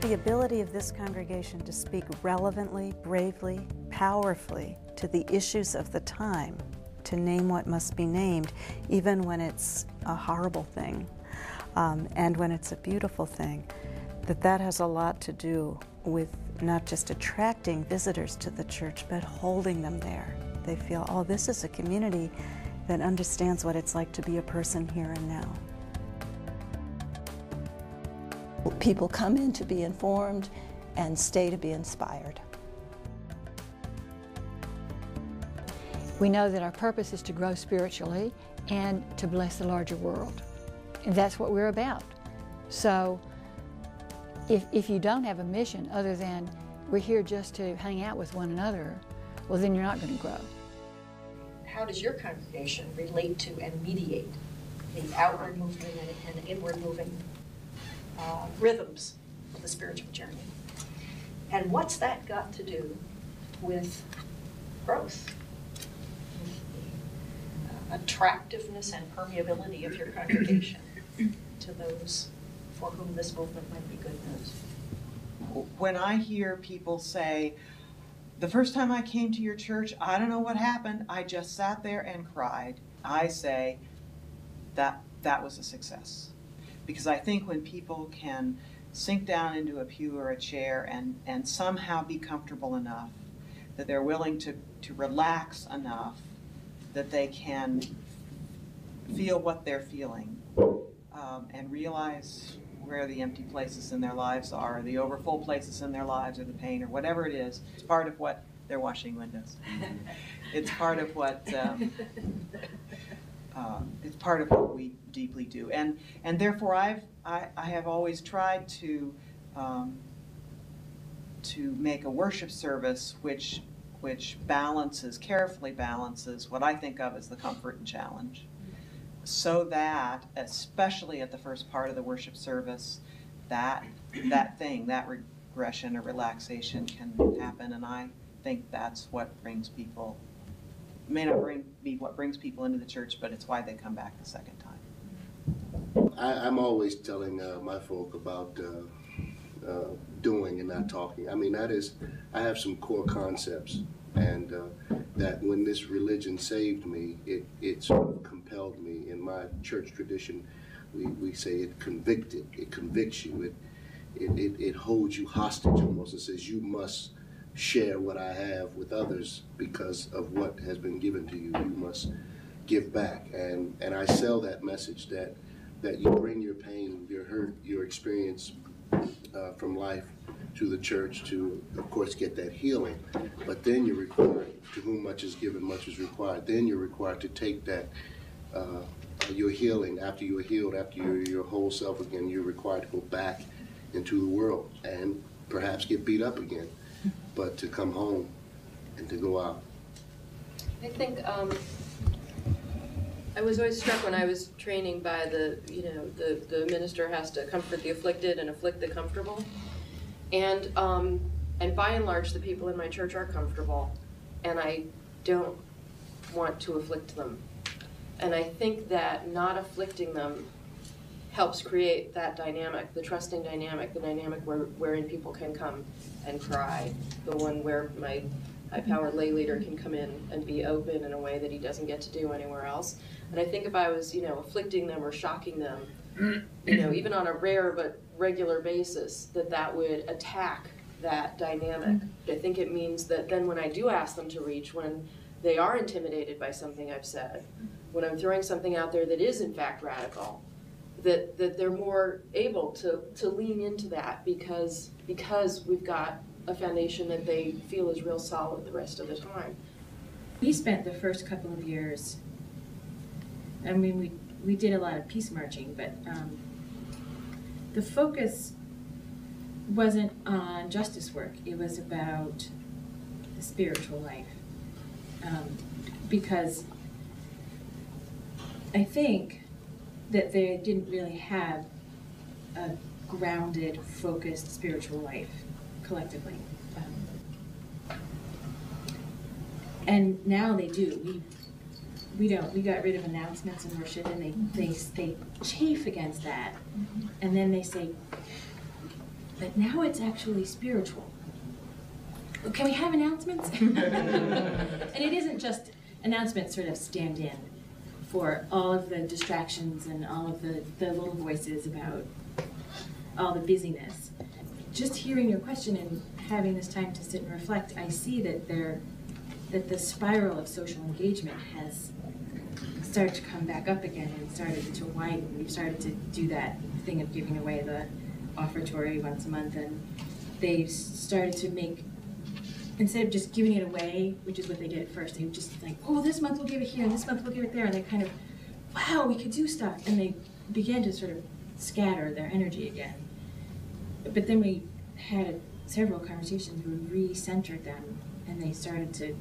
the ability of this congregation to speak relevantly, bravely, powerfully to the issues of the time, to name what must be named, even when it's a horrible thing, and when it's a beautiful thing, that has a lot to do with not just attracting visitors to the church, but holding them there. They feel, oh, this is a community that understands what it's like to be a person here and now. People come in to be informed and stay to be inspired. We know that our purpose is to grow spiritually and to bless the larger world. And that's what we're about. So if you don't have a mission other than we're here just to hang out with one another, well, then you're not going to grow. How does your congregation relate to and mediate the outward movement and inward moving rhythms of the spiritual journey? And what's that got to do with growth? Attractiveness and permeability of your congregation to those for whom this movement might be good news? When I hear people say, the first time I came to your church, I don't know what happened, I just sat there and cried, I say that was a success. Because I think when people can sink down into a pew or a chair and somehow be comfortable enough, that they're willing to relax enough, that they can feel what they're feeling and realize where the empty places in their lives are, the overfull places in their lives, or the pain, or whatever it is. It's part of what they're washing windows. It's part of what it's part of what we deeply do, and therefore I have always tried to make a worship service which carefully balances what I think of as the comfort and challenge, so that, especially at the first part of the worship service, that regression or relaxation can happen, and I think that's what brings people, may not be what brings people into the church, but it's why they come back the second time. I'm always telling my folk about doing and not talking. I mean, I have some core concepts, and that when this religion saved me, it sort of compelled me. In my church tradition, we say it convicts you, it holds you hostage almost. It says you must share what I have with others because of what has been given to you. You must give back, and I sell that message that you bring your pain, your hurt, your experience from life to the church to, of course, get that healing. But then you're required, to whom much is given, much is required. Then you're required to take that, your healing, after you're healed, after you're your whole self again, you're required to go back into the world and perhaps get beat up again, but to come home and to go out. I think I was always struck when I was training by the minister has to comfort the afflicted and afflict the comfortable. And by and large, the people in my church are comfortable, and I don't want to afflict them. And I think that not afflicting them helps create that dynamic, the trusting dynamic, the dynamic wherein people can come and cry, the one where my high-powered lay leader can come in and be open in a way that he doesn't get to do anywhere else. And I think if I was, afflicting them or shocking them, even on a rare but regular basis, that would attack that dynamic. I think it means that then when I do ask them to reach, when they are intimidated by something I've said, when I'm throwing something out there that is in fact radical, that they're more able to lean into that because we've got a foundation that they feel is real solid the rest of the time. We spent the first couple of years, I mean, we did a lot of peace marching, but the focus wasn't on justice work. It was about the spiritual life. Because I think that they didn't really have a grounded, focused spiritual life collectively. And now they do. We got rid of announcements and worship, and they chafe against that. And then they say, but now it's actually spiritual. Can we have announcements? And it isn't just announcements sort of stand in for all of the distractions and all of the little voices about all the busyness. Just hearing your question and having this time to sit and reflect, I see that the spiral of social engagement has started to come back up again and started to widen. We've started to do that thing of giving away the offertory once a month, and they've started to make, instead of just giving it away, which is what they did at first, they were just like, oh, this month we'll give it here, and this month we'll give it there, and they kind of, wow, we could do stuff, and they began to sort of scatter their energy again. But then we had several conversations where we re-centered them, and they started to